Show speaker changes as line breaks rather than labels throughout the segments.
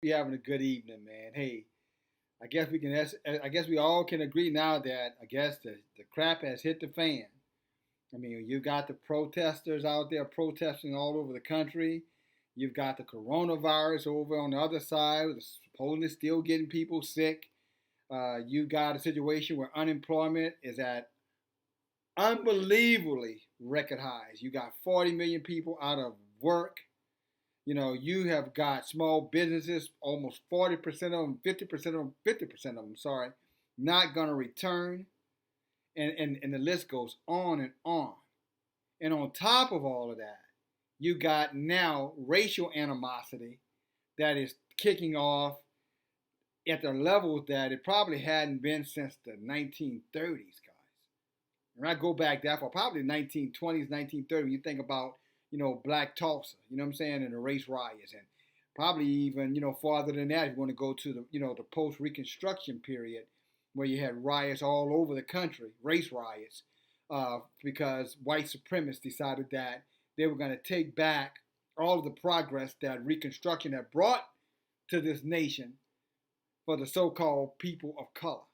Be having a good evening, man. Hey, I guess we can. I guess we all can agree now that I guess the crap has hit the fan. I mean, you got the protesters out there protesting all over the country. You've got the coronavirus over on the other side, supposedly still getting people sick. You've got a situation where unemployment is at unbelievably record highs. You got 40 million people out of work. You have got small businesses, almost 40% of them, 50% of them, 50% of them, sorry, not going to return. And the list goes on and on. And on top of all of that, you got now racial animosity that is kicking off at the levels that it probably hadn't been since the 1930s, guys. And I go back that far, probably 1920s, 1930s. You think about, Black Tulsa, you know what I'm saying, and the race riots, and probably even, farther than that, if you want to go to the post-Reconstruction period, where you had riots all over the country, race riots, because white supremacists decided that they were going to take back all of the progress that Reconstruction had brought to this nation for the so-called people of color.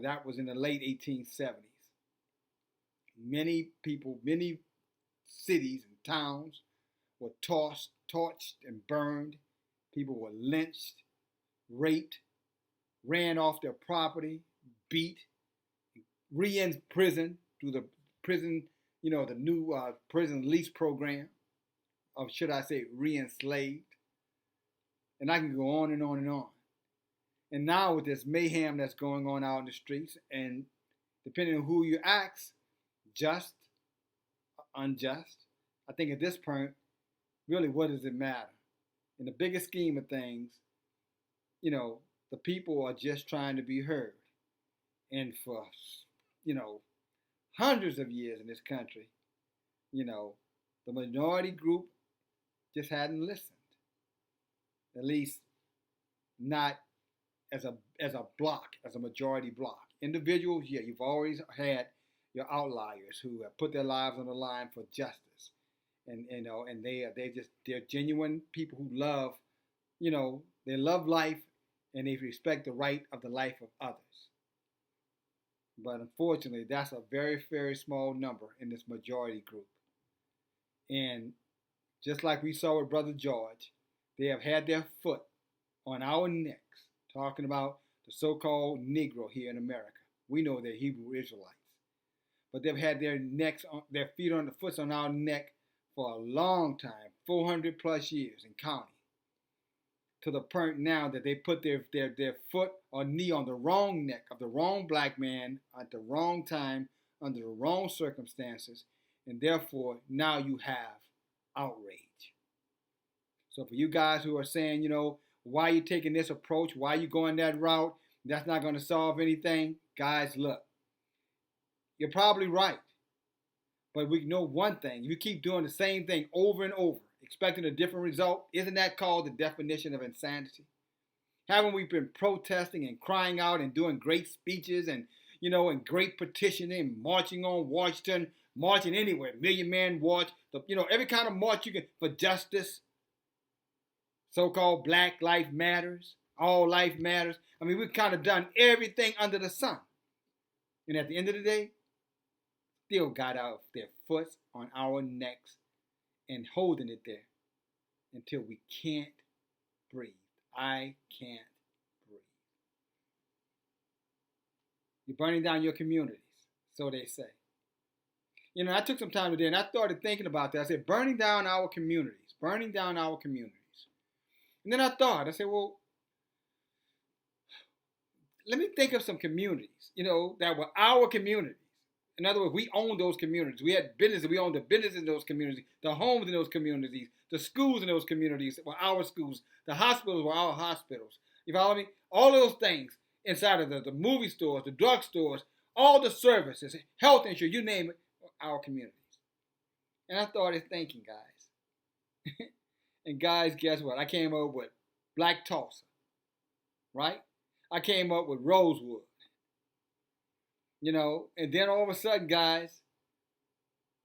That was in the late 1870s. Many people, many cities and towns were torched, and burned. People were lynched, raped, ran off their property, beat, in prison through the prison, the new prison lease program, or should I say re-enslaved. And I can go on and on and on. And now with this mayhem that's going on out in the streets, and depending on who you ask, just, unjust, I think at this point, really, what does it matter? In the bigger scheme of things, the people are just trying to be heard. And for, hundreds of years in this country, the minority group just hadn't listened. At least not as a block, as a majority block. Individuals, yeah, you've always had your outliers who have put their lives on the line for justice, and they're genuine people who love, they love life, and they respect the right of the life of others. But unfortunately, that's a very, very small number in this majority group. And just like we saw with Brother George, they have had their foot on our necks, talking about the so-called Negro here in America. We know they're Hebrew Israelites, but they've had their feet on the foot on our neck for a long time, 400 plus years and counting. To the point now that they put their foot or knee on the wrong neck of the wrong black man at the wrong time, under the wrong circumstances, and therefore now you have outrage. So for you guys who are saying, why are you taking this approach? Why are you going that route? That's not going to solve anything. Guys, look, you're probably right. But we know one thing. If you keep doing the same thing over and over, expecting a different result, isn't that called the definition of insanity? Haven't we been protesting and crying out and doing great speeches and, and great petitioning, marching on Washington, marching anywhere, Million Man March, every kind of march you can for justice, so-called Black Life Matters, All Life Matters. I mean, we've kind of done everything under the sun. And at the end of the day, still got their foot on our necks and holding it there until we can't breathe. I can't breathe. You're burning down your communities, so they say. I took some time today and I started thinking about that. I said, burning down our communities, burning down our communities. And then I said, well, let me think of some communities, that were our communities. In other words, we owned those communities. We had businesses. We owned the businesses in those communities, the homes in those communities, the schools in those communities were our schools, the hospitals were our hospitals. You follow me? All those things inside of the movie stores, the drug stores, all the services, health insurance, you name it, were our communities. And I started thinking, guys. And guys, guess what? I came up with Black Tulsa, right? I came up with Rosewood. And then all of a sudden, guys,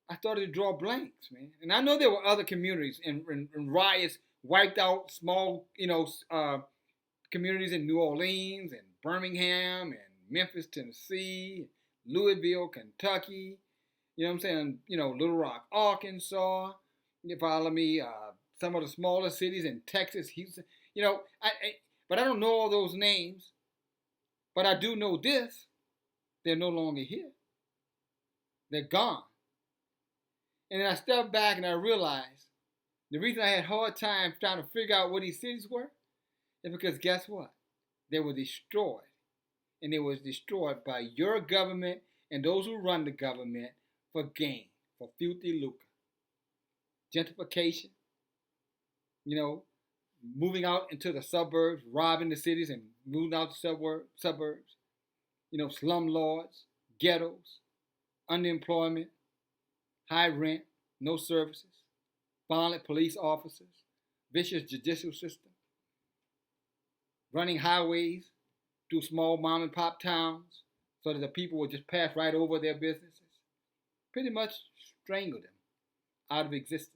I started to draw blanks, man. And I know there were other communities and riots wiped out small, communities in New Orleans and Birmingham and Memphis, Tennessee, Louisville, Kentucky. You know what I'm saying? Little Rock, Arkansas. You follow me? Some of the smaller cities in Texas, Houston. But I don't know all those names. But I do know this: they're no longer here. They're gone. And then I stepped back and I realized the reason I had a hard time trying to figure out what these cities were is because guess what? They were destroyed. And they was destroyed by your government and those who run the government for gain, for filthy lucre. Gentrification, moving out into the suburbs, robbing the cities and moving out to suburbs, slumlords, ghettos, unemployment, high rent, no services, violent police officers, vicious judicial system, running highways through small mom and pop towns so that the people would just pass right over their businesses. Pretty much strangle them out of existence.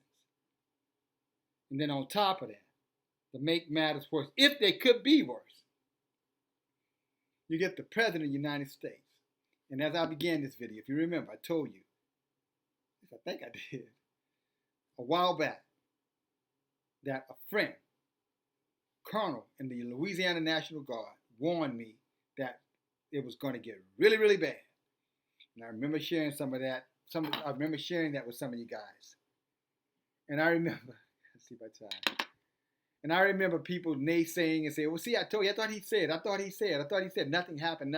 And then on top of that, to make matters worse, if they could be worse, you get the President of the United States. And as I began this video, if you remember, I told you, I think I did, a while back, that a friend, colonel in the Louisiana National Guard, warned me that it was going to get really, really bad. And I remember sharing some of that. I remember sharing that with some of you guys. And I remember, let's see if I time. And I remember people naysaying and saying, well, see, I told you, I thought he said, nothing happened.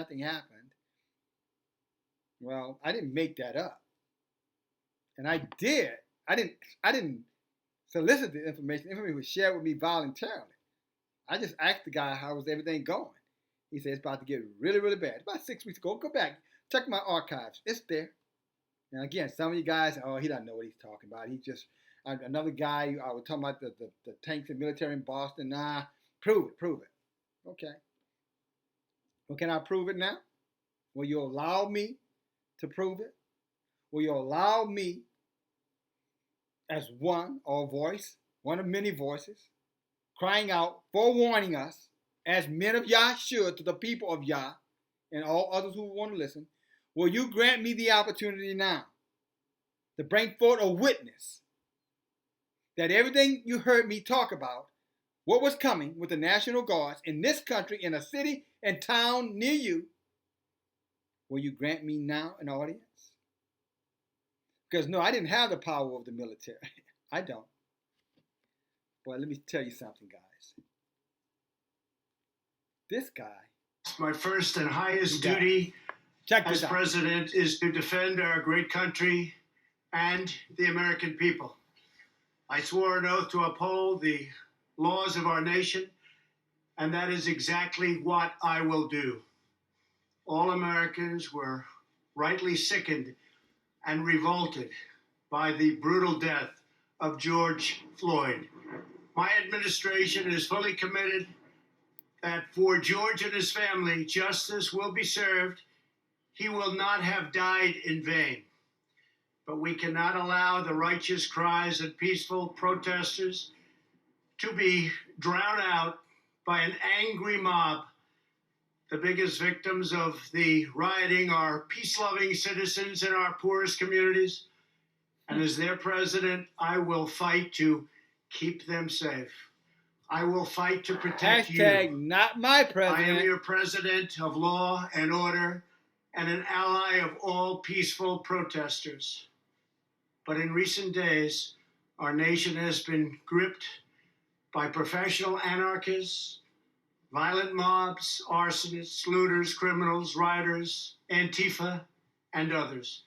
Well, I didn't make that up. And I did. I didn't solicit the information. The information was shared with me voluntarily. I just asked the guy how was everything going. He said it's about to get really, really bad. About 6 weeks ago. Go back, check my archives. It's there. And again, some of you guys, he doesn't know what he's talking about. He just another guy. I was talking about the tanks and military in Boston. Nah, prove it. Okay. Well, can I prove it now? Will you allow me to prove it? Will you allow me, as one of many voices, crying out, forewarning us, as men of Yah should, to the people of Yah, and all others who want to listen, will you grant me the opportunity now to bring forth a witness that everything you heard me talk about, what was coming with the National Guards in this country, in a city and town near you, will you grant me now an audience? Because no, I didn't have the power of the military. I don't. But let me tell you something, guys. This guy.
My first and highest duty as president is to defend our great country and the American people. I swore an oath to uphold the laws of our nation, and that is exactly what I will do. All Americans were rightly sickened and revolted by the brutal death of George Floyd. My administration is fully committed that for George and his family, justice will be served. He will not have died in vain. But we cannot allow the righteous cries of peaceful protesters to be drowned out by an angry mob. The biggest victims of the rioting are peace-loving citizens in our poorest communities. And as their president, I will fight to keep them safe. I will fight to protect
you.
Not my president. I am your president of law and order and an ally of all peaceful protesters. But in recent days, our nation has been gripped by professional anarchists, violent mobs, arsonists, looters, criminals, rioters, Antifa, and others.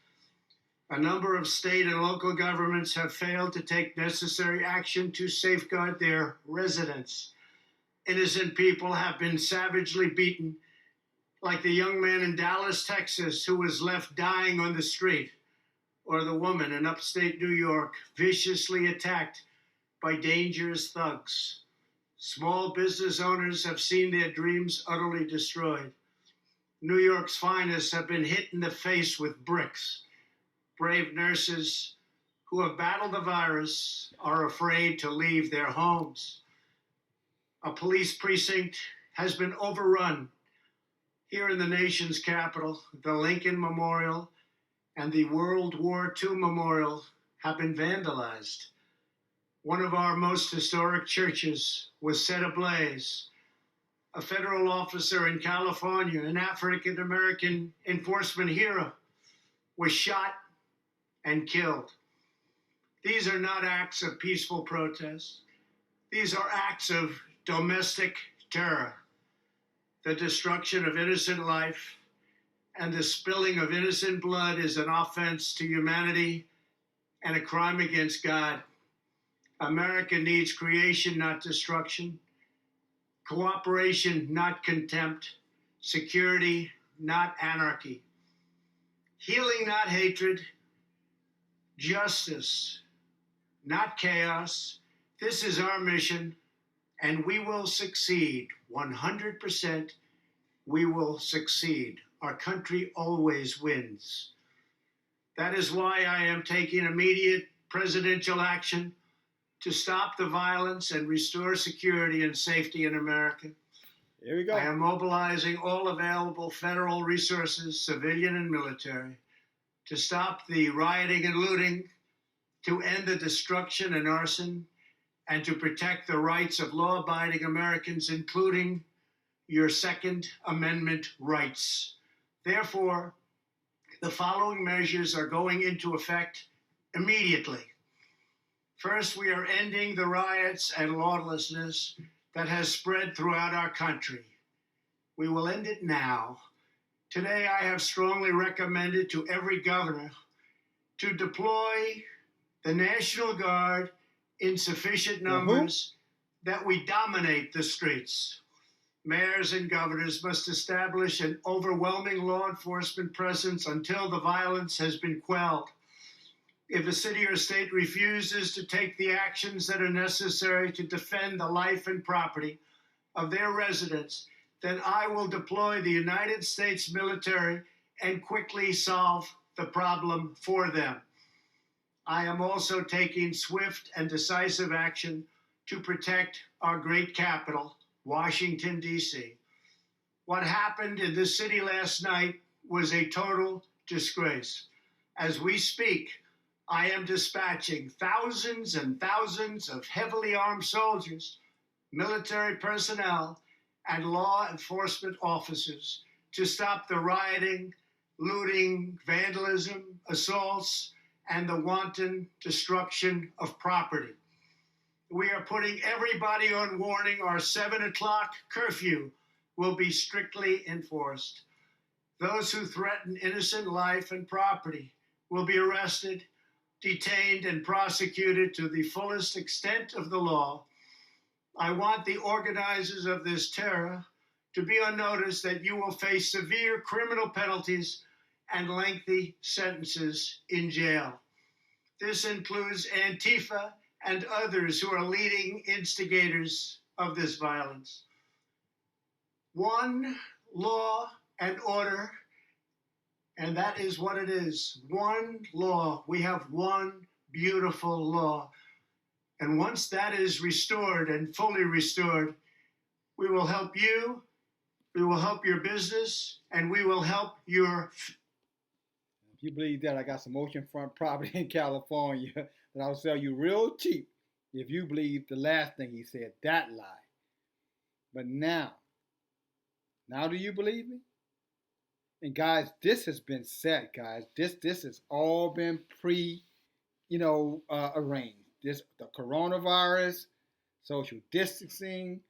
A number of state and local governments have failed to take necessary action to safeguard their residents. Innocent people have been savagely beaten, like the young man in Dallas, Texas, who was left dying on the street, or the woman in upstate New York viciously attacked by dangerous thugs. Small business owners have seen their dreams utterly destroyed. New York's finest have been hit in the face with bricks. Brave nurses, who have battled the virus are afraid to leave their homes. A police precinct has been overrun here in the nation's capital. The Lincoln Memorial and the World War II Memorial have been vandalized. One of our most historic churches was set ablaze. A federal officer in California, an African-American enforcement hero, was shot and killed. These are not acts of peaceful protest. These are acts of domestic terror. The destruction of innocent life and the spilling of innocent blood is an offense to humanity and a crime against God. America needs creation, not destruction. Cooperation, not contempt. Security, not anarchy. Healing, not hatred. Justice, not chaos. This is our mission, and we will succeed. 100%, we will succeed. Our country always wins. That is why I am taking immediate presidential action to stop the violence and restore security and safety in America.
Here we go.
I am mobilizing all available federal resources, civilian and military, to stop the rioting and looting, to end the destruction and arson, and to protect the rights of law-abiding Americans, including your Second Amendment rights. Therefore, the following measures are going into effect immediately. First, we are ending the riots and lawlessness that has spread throughout our country. We will end it now. Today, I have strongly recommended to every governor to deploy the National Guard in sufficient numbers that we dominate the streets. Mayors and governors must establish an overwhelming law enforcement presence until the violence has been quelled. If a city or state refuses to take the actions that are necessary to defend the life and property of their residents, then I will deploy the United States military and quickly solve the problem for them. I am also taking swift and decisive action to protect our great capital, Washington, D.C. What happened in this city last night was a total disgrace. As we speak, I am dispatching thousands and thousands of heavily armed soldiers, military personnel, and law enforcement officers to stop the rioting, looting, vandalism, assaults, and the wanton destruction of property. We are putting everybody on warning. Our 7 o'clock curfew will be strictly enforced. Those who threaten innocent life and property will be arrested, detained, and prosecuted to the fullest extent of the law. I want the organizers of this terror to be on notice that you will face severe criminal penalties and lengthy sentences in jail. This includes Antifa and others who are leading instigators of this violence. One law and order, and that is what it is. One law. We have one beautiful law. And once that is restored and fully restored, we will help you, we will help your business, and we will help your...
If you believe that, I got some oceanfront property in California that I'll sell you real cheap if you believe the last thing he said, that lie. But now do you believe me? And guys, this has been set, guys. This has all been arranged. The coronavirus, social distancing,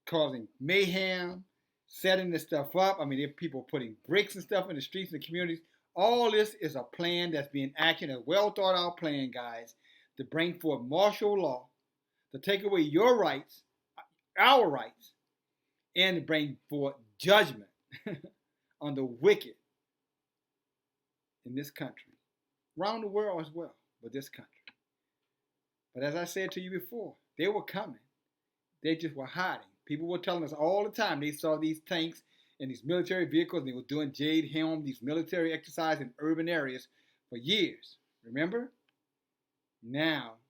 causing mayhem, setting this stuff up. I mean, there are people putting bricks and stuff in the streets and the communities. All this is a plan that's being acted, a well thought out plan, guys, to bring forth martial law, to take away your rights, our rights, and to bring forth judgment on the wicked in this country, around the world as well, but this country. But as I said to you before, they were coming. They just were hiding. People were telling us all the time they saw these tanks and these military vehicles, and they were doing Jade Helm, these military exercises in urban areas for years. Remember? Now,